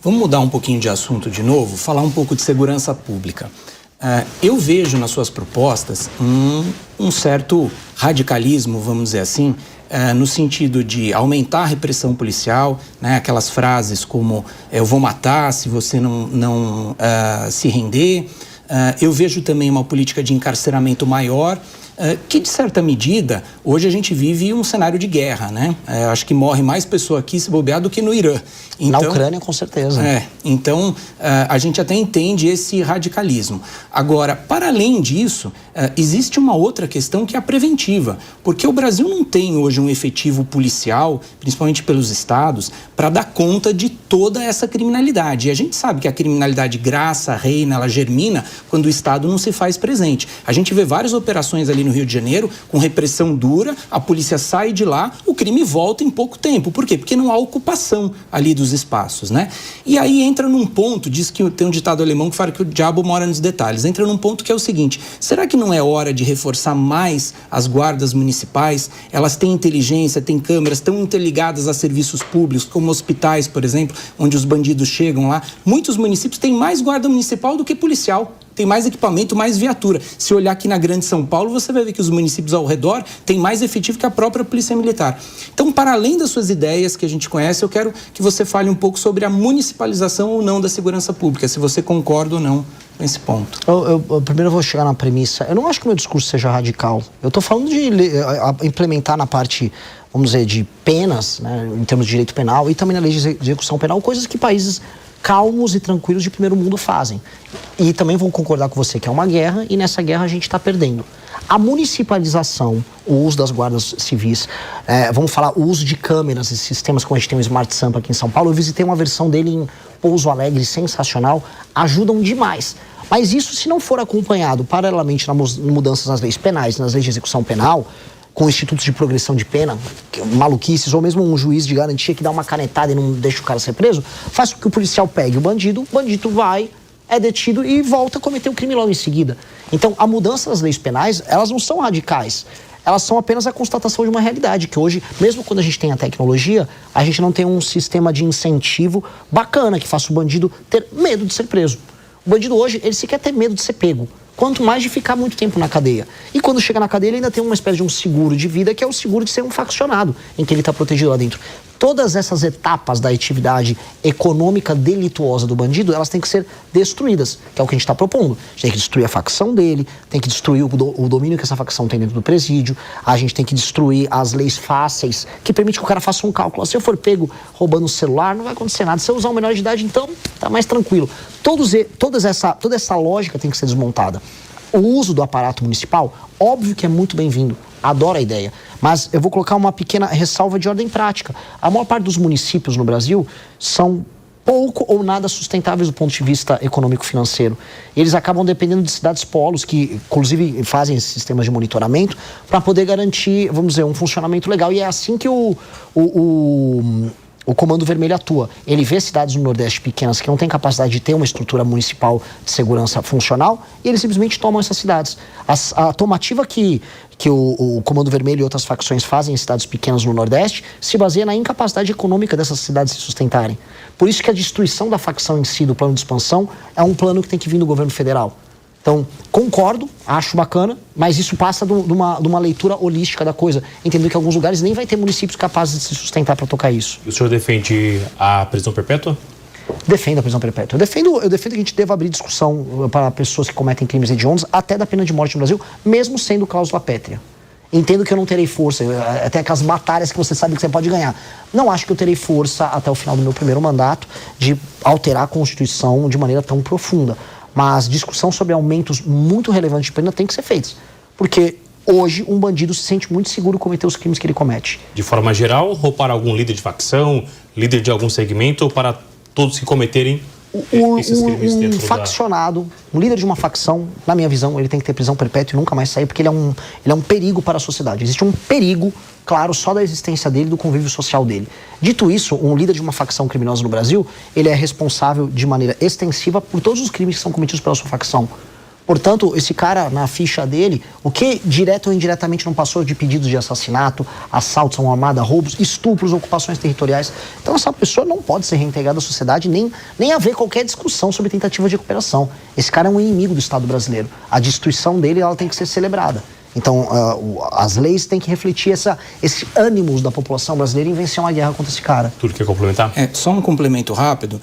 Vamos mudar um pouquinho de assunto de novo, falar um pouco de segurança pública. Eu vejo nas suas propostas um certo radicalismo, vamos dizer assim, no sentido de aumentar a repressão policial, né? Aquelas frases como eu vou matar se você não se render. Eu vejo também uma política de encarceramento maior, que, de certa medida, hoje a gente vive um cenário de guerra, né? Acho que morre mais pessoa aqui se bobear do que no Irã. Então, na Ucrânia, com certeza. Então, a gente até entende esse radicalismo. Agora, para além disso, existe uma outra questão que é a preventiva, porque o Brasil não tem hoje um efetivo policial, principalmente pelos estados, para dar conta de toda essa criminalidade. E a gente sabe que a criminalidade graça, reina, ela germina quando o Estado não se faz presente. A gente vê várias operações ali no Rio de Janeiro, com repressão dura, a polícia sai de lá, o crime volta em pouco tempo. Por quê? Porque não há ocupação ali dos espaços, né? E aí entra num ponto, diz que tem um ditado alemão que fala que o diabo mora nos detalhes, entra num ponto que é o seguinte: será que não é hora de reforçar mais as guardas municipais? Elas têm inteligência, têm câmeras, estão interligadas a serviços públicos, como hospitais, por exemplo, onde os bandidos chegam lá. Muitos municípios têm mais guarda municipal do que policial. Tem mais equipamento, mais viatura. Se olhar aqui na Grande São Paulo, você vai ver que os municípios ao redor têm mais efetivo que a própria Polícia Militar. Então, para além das suas ideias que a gente conhece, eu quero que você fale um pouco sobre a municipalização ou não da segurança pública, se você concorda ou não com esse ponto. Primeiro eu vou chegar na premissa. Eu não acho que o meu discurso seja radical. Eu estou falando de implementar na parte, vamos dizer, de penas, né, em termos de direito penal, e também na lei de execução penal, coisas que países calmos e tranquilos de primeiro mundo fazem. E também vou concordar com você que é uma guerra, e nessa guerra a gente está perdendo. A municipalização, o uso das guardas civis, vamos falar o uso de câmeras e sistemas, como a gente tem o Smart Sampa aqui em São Paulo. Eu visitei uma versão dele em Pouso Alegre, sensacional, ajudam demais. Mas isso, se não for acompanhado paralelamente nas mudanças nas leis penais, nas leis de execução penal, com institutos de progressão de pena, maluquices, ou mesmo um juiz de garantia que dá uma canetada e não deixa o cara ser preso, faz com que o policial pegue o bandido vai, é detido e volta a cometer o crime logo em seguida. Então, a mudança das leis penais, elas não são radicais. Elas são apenas a constatação de uma realidade, que hoje, mesmo quando a gente tem a tecnologia, a gente não tem um sistema de incentivo bacana que faça o bandido ter medo de ser preso. O bandido hoje, ele sequer tem medo de ser pego, quanto mais de ficar muito tempo na cadeia. E quando chega na cadeia, ele ainda tem uma espécie de um seguro de vida, que é o seguro de ser um faccionado, em que ele está protegido lá dentro. Todas essas etapas da atividade econômica delituosa do bandido, elas têm que ser destruídas, que é o que a gente está propondo. A gente tem que destruir a facção dele, tem que destruir o domínio que essa facção tem dentro do presídio, a gente tem que destruir as leis fáceis, que permite que o cara faça um cálculo. Se eu for pego roubando um celular, não vai acontecer nada. Se eu usar um menor de idade, então, tá mais tranquilo. Toda essa lógica tem que ser desmontada. O uso do aparato municipal, óbvio que é muito bem-vindo. Adoro a ideia. Mas eu vou colocar uma pequena ressalva de ordem prática. A maior parte dos municípios no Brasil são pouco ou nada sustentáveis do ponto de vista econômico-financeiro. Eles acabam dependendo de cidades polos, que inclusive fazem esses sistemas de monitoramento, para poder garantir, vamos dizer, um funcionamento legal. E é assim que o Comando Vermelho atua. Ele vê cidades no Nordeste pequenas que não têm capacidade de ter uma estrutura municipal de segurança funcional, e eles simplesmente tomam essas cidades. A tomativa que o Comando Vermelho e outras facções fazem em cidades pequenas no Nordeste se baseia na incapacidade econômica dessas cidades se sustentarem. Por isso que a destruição da facção em si, do plano de expansão, é um plano que tem que vir do governo federal. Então, concordo, acho bacana, mas isso passa de uma leitura holística da coisa. Entendendo que em alguns lugares nem vai ter municípios capazes de se sustentar para tocar isso. E o senhor defende a prisão perpétua? Defendo a prisão perpétua. Eu defendo que a gente deva abrir discussão para pessoas que cometem crimes hediondos até da pena de morte no Brasil, mesmo sendo cláusula pétrea. Entendo que eu não terei força, até aquelas batalhas que você sabe que você pode ganhar. Não acho que eu terei força até o final do meu primeiro mandato de alterar a Constituição de maneira tão profunda. Mas discussão sobre aumentos muito relevantes de pena tem que ser feitos. Porque hoje um bandido se sente muito seguro cometer os crimes que ele comete. De forma geral, ou para algum líder de facção, líder de algum segmento, ou para todos que cometerem esses crimes dentro faccionado, um líder de uma facção, na minha visão, ele tem que ter prisão perpétua e nunca mais sair, porque ele é um perigo para a sociedade. Existe um perigo, claro, só da existência dele, do convívio social dele. Dito isso, um líder de uma facção criminosa no Brasil, ele é responsável de maneira extensiva por todos os crimes que são cometidos pela sua facção. Portanto, esse cara, na ficha dele, o que direto ou indiretamente não passou de pedidos de assassinato, assaltos a uma armada, roubos, estupros, ocupações territoriais. Então essa pessoa não pode ser reintegrada à sociedade, nem haver qualquer discussão sobre tentativa de recuperação. Esse cara é um inimigo do Estado brasileiro. A destituição dele, ela tem que ser celebrada. Então, as leis têm que refletir esse ânimo da população brasileira em vencer uma guerra contra esse cara. Tudo quer complementar? Só um complemento rápido.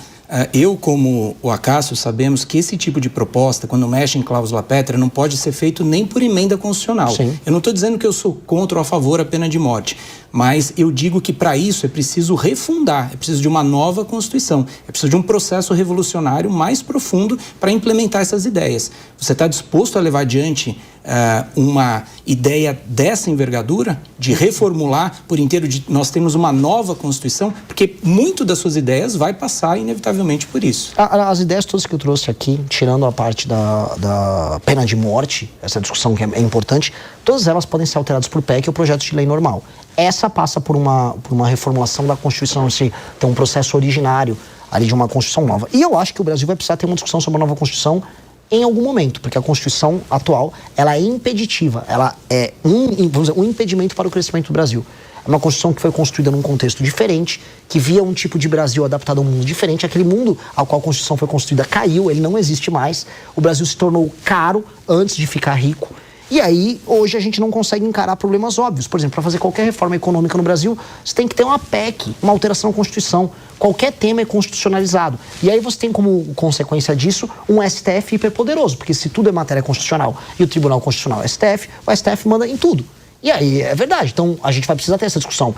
Eu, como o Acácio, sabemos que esse tipo de proposta, quando mexe em cláusula pétrea, não pode ser feito nem por emenda constitucional. Sim. Eu não estou dizendo que eu sou contra ou a favor da pena de morte, mas eu digo que para isso é preciso refundar, é preciso de uma nova Constituição, é preciso de um processo revolucionário mais profundo para implementar essas ideias. Você está disposto a levar adiante uma ideia dessa envergadura, de reformular por inteiro, de nós temos uma nova Constituição, porque muito das suas ideias vai passar inevitavelmente por isso. As ideias todas que eu trouxe aqui, tirando a parte da pena de morte, essa discussão que é importante, todas elas podem ser alteradas por PEC ou projeto de lei normal. Essa passa por uma reformulação da Constituição, se tem um processo originário ali de uma Constituição nova. E eu acho que o Brasil vai precisar ter uma discussão sobre a nova Constituição em algum momento, porque a Constituição atual, ela é impeditiva, ela é um impedimento para o crescimento do Brasil. É uma Constituição que foi construída num contexto diferente, que via um tipo de Brasil adaptado a um mundo diferente. Aquele mundo ao qual a Constituição foi construída caiu, ele não existe mais. O Brasil se tornou caro antes de ficar rico. E aí, hoje, a gente não consegue encarar problemas óbvios. Por exemplo, para fazer qualquer reforma econômica no Brasil, você tem que ter uma PEC, uma alteração na Constituição. Qualquer tema é constitucionalizado. E aí você tem como consequência disso um STF hiperpoderoso, porque se tudo é matéria constitucional e o Tribunal Constitucional é STF, o STF manda em tudo. E aí, é verdade. Então, a gente vai precisar ter essa discussão.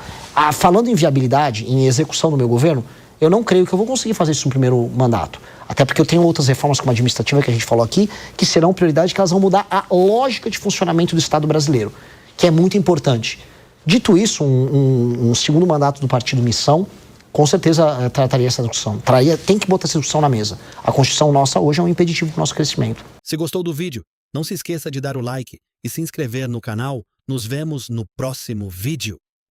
Falando em viabilidade, em execução do meu governo, eu não creio que eu vou conseguir fazer isso no primeiro mandato. Até porque eu tenho outras reformas como a administrativa que a gente falou aqui, que serão prioridade, que elas vão mudar a lógica de funcionamento do Estado brasileiro, que é muito importante. Dito isso, um segundo mandato do Partido Missão, com certeza trataria essa discussão. Tem que botar essa discussão na mesa. A Constituição nossa hoje é um impeditivo para o nosso crescimento. Se gostou do vídeo, não se esqueça de dar o like e se inscrever no canal. Nos vemos no próximo vídeo.